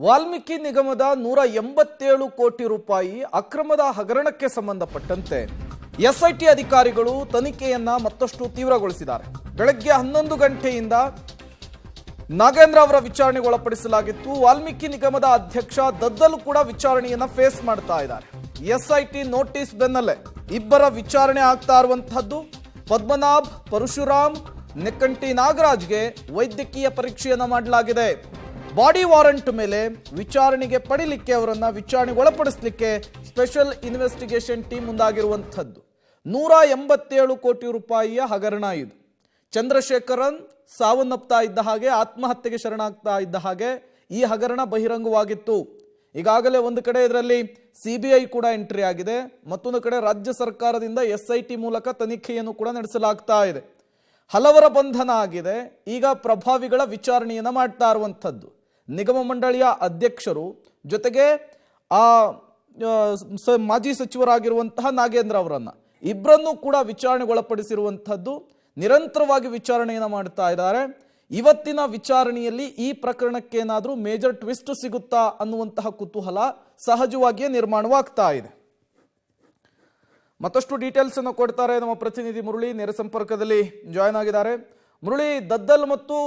ವಾಲ್ಮೀಕಿ ನಿಗಮದ 187 ಕೋಟಿ ರೂಪಾಯಿ ಅಕ್ರಮದ ಹಗರಣಕ್ಕೆ ಸಂಬಂಧಪಟ್ಟಂತೆ ಎಸ್ಐಟಿ ಅಧಿಕಾರಿಗಳು ತನಿಖೆಯನ್ನ ಮತ್ತಷ್ಟು ತೀವ್ರಗೊಳಿಸಿದ್ದಾರೆ. ಬೆಳಗ್ಗೆ 11 ಗಂಟೆಯಿಂದ ನಾಗೇಂದ್ರ ಅವರ ವಿಚಾರಣೆಗೆ ಒಳಪಡಿಸಲಾಗಿತ್ತು. ವಾಲ್ಮೀಕಿ ನಿಗಮದ ಅಧ್ಯಕ್ಷ ದದ್ದಲ್ ಕೂಡ ವಿಚಾರಣೆಯನ್ನ ಫೇಸ್ ಮಾಡ್ತಾ ಇದ್ದಾರೆ. ಎಸ್ಐಟಿ ನೋಟಿಸ್ ಬೆನ್ನಲ್ಲೇ ಇಬ್ಬರ ವಿಚಾರಣೆ ಆಗ್ತಾ ಇರುವಂತಹದ್ದು. ಪದ್ಮನಾಭ್, ಪರಶುರಾಮ್, ನೆಕ್ಕಂಟಿ ನಾಗರಾಜ್ಗೆ ವೈದ್ಯಕೀಯ ಪರೀಕ್ಷೆಯನ್ನ ಮಾಡಲಾಗಿದೆ. ಬಾಡಿ ವಾರಂಟ್ ಮೇಲೆ ವಿಚಾರಣೆಗೆ ಪಡಿಲಿಕ್ಕೆ ಅವರನ್ನ ವಿಚಾರಣೆಗೆ ಒಳಪಡಿಸಲಿಕ್ಕೆ ಸ್ಪೆಷಲ್ ಇನ್ವೆಸ್ಟಿಗೇಷನ್ ಟೀಮ್ ಮುಂದಾಗಿರುವಂಥದ್ದು. 187 ಕೋಟಿ ರೂಪಾಯಿಯ ಹಗರಣ ಇದು. ಚಂದ್ರಶೇಖರನ್ ಸಾವನ್ನಪ್ತಾ ಇದ್ದ ಹಾಗೆ, ಆತ್ಮಹತ್ಯೆಗೆ ಶರಣಾಗ್ತಾ ಇದ್ದ ಹಾಗೆ ಈ ಹಗರಣ ಬಹಿರಂಗವಾಗಿತ್ತು. ಈಗಾಗಲೇ ಒಂದು ಕಡೆ ಇದರಲ್ಲಿ ಸಿಬಿಐ ಕೂಡ ಎಂಟ್ರಿ ಆಗಿದೆ, ಮತ್ತೊಂದು ಕಡೆ ರಾಜ್ಯ ಸರ್ಕಾರದಿಂದ ಎಸ್ಐಟಿ ಮೂಲಕ ತನಿಖೆಯನ್ನು ಕೂಡ ನಡೆಸಲಾಗ್ತಾ ಇದೆ. ಹಲವರ ಬಂಧನ ಆಗಿದೆ. ಈಗ ಪ್ರಭಾವಿಗಳ ವಿಚಾರಣೆಯನ್ನ ಮಾಡ್ತಾ ಇರುವಂಥದ್ದು. ನಿಗಮ ಮಂಡಳಿಯ ಅಧ್ಯಕ್ಷರು ಜೊತೆಗೆ ಮಾಜಿ ಸಚಿವರಾಗಿರುವಂತಹ ನಾಗೇಂದ್ರ ಅವರನ್ನ ಇಬ್ಬರನ್ನೂ ಕೂಡ ವಿಚಾರಣೆಗೆ ಒಳಪಡಿಸಿರುವಂಥದ್ದು. ನಿರಂತರವಾಗಿ ವಿಚಾರಣೆಯನ್ನ ಮಾಡ್ತಾ ಇದ್ದಾರೆ. ಇವತ್ತಿನ ವಿಚಾರಣೆಯಲ್ಲಿ ಈ ಪ್ರಕರಣಕ್ಕೇನಾದ್ರೂ ಮೇಜರ್ ಟ್ವಿಸ್ಟ್ ಸಿಗುತ್ತಾ ಅನ್ನುವಂತಹ ಕುತೂಹಲ ಸಹಜವಾಗಿಯೇ ನಿರ್ಮಾಣವಾಗ್ತಾ ಇದೆ. ಮತ್ತಷ್ಟು ಡೀಟೇಲ್ಸ್ ಅನ್ನು ಕೊಡ್ತಾರೆ ನಮ್ಮ ಪ್ರತಿನಿಧಿ ಮುರಳಿ, ನೇರ ಸಂಪರ್ಕದಲ್ಲಿ ಜಾಯ್ನ್ ಆಗಿದ್ದಾರೆ. ಮುರಳಿ, ದದ್ದಲ್ ಮತ್ತು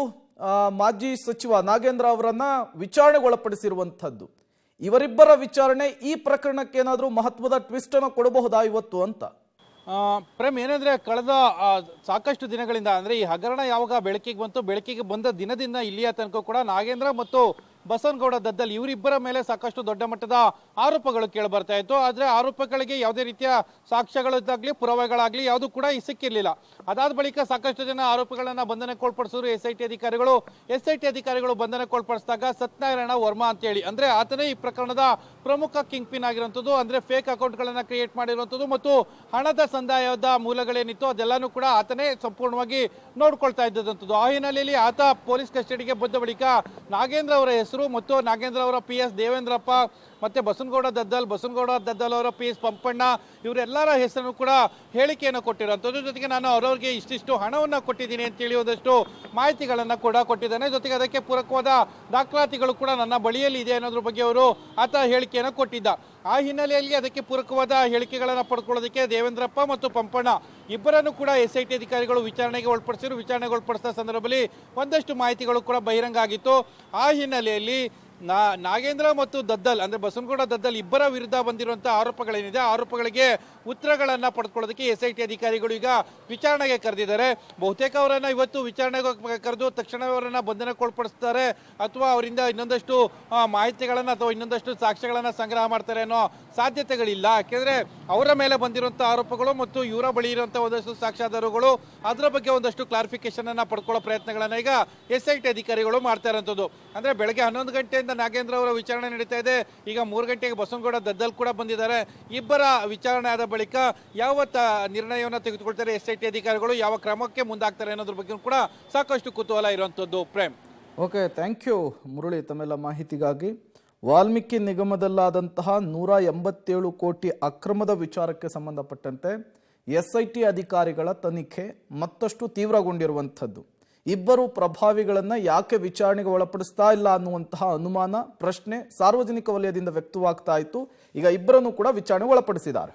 ಮಾಜಿ ಸಚಿವ ನಾಗೇಂದ್ರ ಅವರನ್ನ ವಿಚಾರಣೆಗೆ ಒಳಪಡಿಸಿರುವಂಥದ್ದು. ಇವರಿಬ್ಬರ ವಿಚಾರಣೆ ಈ ಪ್ರಕರಣಕ್ಕೆ ಏನಾದರೂ ಮಹತ್ವದ ಟ್ವಿಸ್ಟ್ ಅನ್ನು ಕೊಡಬಹುದಾ ಇವತ್ತು ಅಂತ? ಪ್ರೇಮ್, ಏನಂದ್ರೆ ಕಳೆದ ಸಾಕಷ್ಟು ದಿನಗಳಿಂದ ಅಂದ್ರೆ ಈ ಹಗರಣ ಯಾವಾಗ ಬೆಳಕಿಗೆ ಬಂದ ದಿನದಿಂದ ಇಲ್ಲಿಯ ತನಕ ಕೂಡ ನಾಗೇಂದ್ರ ಮತ್ತು ಬಸನಗೌಡ ದದ್ದಲ್ ಇವರಿಬ್ಬರ ಮೇಲೆ ಸಾಕಷ್ಟು ದೊಡ್ಡ ಮಟ್ಟದ ಆರೋಪಗಳು ಕೇಳಿ ಬರ್ತಾ ಇತ್ತು. ಆದ್ರೆ ಆರೋಪಗಳಿಗೆ ಯಾವುದೇ ರೀತಿಯ ಸಾಕ್ಷ್ಯಗಳಾಗ್ಲಿ ಪುರಾವೆಗಳಾಗ್ಲಿ ಯಾವುದು ಕೂಡ ಸಿಕ್ಕಿರ್ಲಿಲ್ಲ. ಅದಾದ ಬಳಿಕ ಸಾಕಷ್ಟು ಜನ ಆರೋಪಿಗಳನ್ನ ಬಂಧನಕ್ಕೊಳಪಡಿಸಿದ್ರು ಎಸ್ಐಟಿ ಅಧಿಕಾರಿಗಳು ಬಂಧನಕ್ಕೊಳಪಡಿಸಿದಾಗ ಸತ್ಯನಾರಾಯಣ ವರ್ಮಾ ಅಂತ ಹೇಳಿ, ಅಂದ್ರೆ ಆತನೇ ಈ ಪ್ರಕರಣದ ಪ್ರಮುಖ ಕಿಂಗ್ ಪಿನ್ ಆಗಿರುವಂತದ್ದು. ಅಂದ್ರೆ ಫೇಕ್ ಅಕೌಂಟ್ ಗಳನ್ನ ಕ್ರಿಯೇಟ್ ಮಾಡಿರುವಂತದ್ದು ಮತ್ತು ಹಣದ ಸಂದಾಯದ ಮೂಲಗಳೇನಿತ್ತು ಅದೆಲ್ಲಾನು ಕೂಡ ಆತನೇ ಸಂಪೂರ್ಣವಾಗಿ ನೋಡ್ಕೊಳ್ತಾ ಇದ್ದಂಥದ್ದು. ಆ ಹಿನ್ನೆಲೆಯಲ್ಲಿ ಆತ ಪೊಲೀಸ್ ಕಸ್ಟಡಿಗೆ ಬಂದ ಬಳಿಕ ನಾಗೇಂದ್ರ ಅವರ ಹೆಸರು ಮತ್ತು ನಾಗೇಂದ್ರ ಅವರ PS ದೇವೇಂದ್ರಪ್ಪ ಮತ್ತೆ ಬಸನಗೌಡ ದದ್ದಲ್ ಅವರ PS ಪಂಪಣ್ಣ ಇವರೆಲ್ಲರ ಹೆಸರನ್ನು ಕೂಡ ಹೇಳಿಕೆಯನ್ನು ಕೊಟ್ಟಿರುವಂಥದ್ದು. ಜೊತೆಗೆ ನಾನು ಅವರವರಿಗೆ ಇಷ್ಟಿಷ್ಟು ಹಣವನ್ನ ಕೊಟ್ಟಿದ್ದೀನಿ ಅಂತೇಳಿ ಒಂದಷ್ಟು ಮಾಹಿತಿಗಳನ್ನ ಕೂಡ ಕೊಟ್ಟಿದ್ದಾನೆ. ಜೊತೆಗೆ ಅದಕ್ಕೆ ಪೂರಕವಾದ ದಾಖಲಾತಿಗಳು ಕೂಡ ನನ್ನ ಬಳಿಯಲ್ಲಿ ಇದೆ ಅನ್ನೋದ್ರ ಬಗ್ಗೆ ಆತ ಹೇಳಿಕೆಯನ್ನು ಕೊಟ್ಟಿದ್ದ. ಆ ಹಿನ್ನೆಲೆಯಲ್ಲಿ ಅದಕ್ಕೆ ಪೂರಕವಾದ ಹೇಳಿಕೆಗಳನ್ನು ಪಡ್ಕೊಳ್ಳೋದಕ್ಕೆ ದೇವೇಂದ್ರಪ್ಪ ಮತ್ತು ಪಂಪಣ್ಣ ಇಬ್ಬರನ್ನು ಕೂಡ ಎಸ್ಐಟಿ ಅಧಿಕಾರಿಗಳು ವಿಚಾರಣೆಗೆ ಒಳಪಡಿಸಿದ ಸಂದರ್ಭದಲ್ಲಿ ಒಂದಷ್ಟು ಮಾಹಿತಿಗಳು ಕೂಡ ಬಹಿರಂಗ ಆಗಿತ್ತು. ಆ ಹಿನ್ನೆಲೆಯಲ್ಲಿ ನಾಗೇಂದ್ರ ಮತ್ತು ದದ್ದಲ್ ಅಂದ್ರೆ ಬಸನಗೌಡ ದದ್ದಲ್ ಇಬ್ಬರ ವಿರುದ್ಧ ಬಂದಿರುವಂತಹ ಆರೋಪಗಳೇನಿದೆ ಆರೋಪಗಳಿಗೆ ಉತ್ತರಗಳನ್ನ ಪಡ್ಕೊಳ್ಳೋದಕ್ಕೆ ಎಸ್ಐಟಿ ಅಧಿಕಾರಿಗಳು ಈಗ ವಿಚಾರಣೆಗೆ ಕರೆದಿದ್ದಾರೆ. ಬಹುತೇಕ ಅವರನ್ನ ಇವತ್ತು ವಿಚಾರಣೆಗೆ ಕರೆದು ತಕ್ಷಣ ಅವರನ್ನ ಬಂಧನಕ್ಕೊಳಪಡಿಸ್ತಾರೆ ಅಥವಾ ಅವರಿಂದ ಇನ್ನೊಂದಷ್ಟು ಮಾಹಿತಿಗಳನ್ನ ಅಥವಾ ಇನ್ನೊಂದಷ್ಟು ಸಾಕ್ಷ್ಯಗಳನ್ನ ಸಂಗ್ರಹ ಮಾಡ್ತಾರೆ ಅನ್ನೋ ಸಾಧ್ಯತೆಗಳಿಲ್ಲ. ಯಾಕೆಂದ್ರೆ ಅವರ ಮೇಲೆ ಬಂದಿರುವಂತಹ ಆರೋಪಗಳು ಮತ್ತು ಇವರ ಬಳಿ ಇರುವಂತಹ ಒಂದಷ್ಟು ಸಾಕ್ಷ್ಯಾಧಾರಗಳು ಅದರ ಬಗ್ಗೆ ಒಂದಷ್ಟು ಕ್ಲಾರಿಫಿಕೇಶನ್ ಅನ್ನ ಪಡ್ಕೊಳ್ಳೋ ಪ್ರಯತ್ನಗಳನ್ನ ಈಗ ಎಸ್ಐಟಿ ಅಧಿಕಾರಿಗಳು ಮಾಡ್ತಾ ಇರುವಂತದ್ದು. ಅಂದ್ರೆ ಬೆಳಗ್ಗೆ 11 ಗಂಟೆಯಿಂದ ನಾಗೇಂದ್ರ ಅವರ ವಿಚಾರಣೆ ನಡೀತಾ ಇದೆ. ಈಗ 3 ಗಂಟೆಗೆ ಬಸನಗೌಡ ದದ್ದಲ್ ಕೂಡ ಬಂದಿದ್ದಾರೆ. ಇಬ್ಬರ ವಿಚಾರಣೆ ಆದ ಬಳಿಕ ಯಾವ ನಿರ್ಣಯವನ್ನು ತೆಗೆದುಕೊಳ್ತಾರೆ ಎಸ್ಐಟಿ ಅಧಿಕಾರಿಗಳು, ಯಾವ ಕ್ರಮಕ್ಕೆ ಮುಂದಾಗ್ತಾರೆ ಅನ್ನೋದ್ರ ಬಗ್ಗೆ ಕೂಡ ಸಾಕಷ್ಟು ಕುತೂಹಲ ಇರುವಂತದ್ದು. Prem, okay, thank you Murali ತಮ್ಮೆಲ್ಲ ಮಾಹಿತಿಗಾಗಿ. ವಾಲ್ಮೀಕಿ ನಿಗಮದಲ್ಲಾದಂತಹ 187 ಕೋಟಿ ಅಕ್ರಮದ ವಿಚಾರಕ್ಕೆ ಸಂಬಂಧಪಟ್ಟಂತೆ ಎಸ್ಐಟಿ ಅಧಿಕಾರಿಗಳ ತನಿಖೆ ಮತ್ತಷ್ಟು ತೀವ್ರಗೊಂಡಿರುವಂಥದ್ದು. ಇಬ್ಬರು ಪ್ರಭಾವಿಗಳನ್ನ ಯಾಕೆ ವಿಚಾರಣೆಗೆ ಒಳಪಡಿಸ್ತಾ ಇಲ್ಲ ಅನ್ನುವಂತಹ ಅನುಮಾನ, ಪ್ರಶ್ನೆ ಸಾರ್ವಜನಿಕ ವಲಯದಿಂದ ವ್ಯಕ್ತವಾಗ್ತಾ ಇತ್ತು. ಈಗ ಇಬ್ಬರನ್ನು ಕೂಡ ವಿಚಾರಣೆಗೆ ಒಳಪಡಿಸಿದ್ದಾರೆ.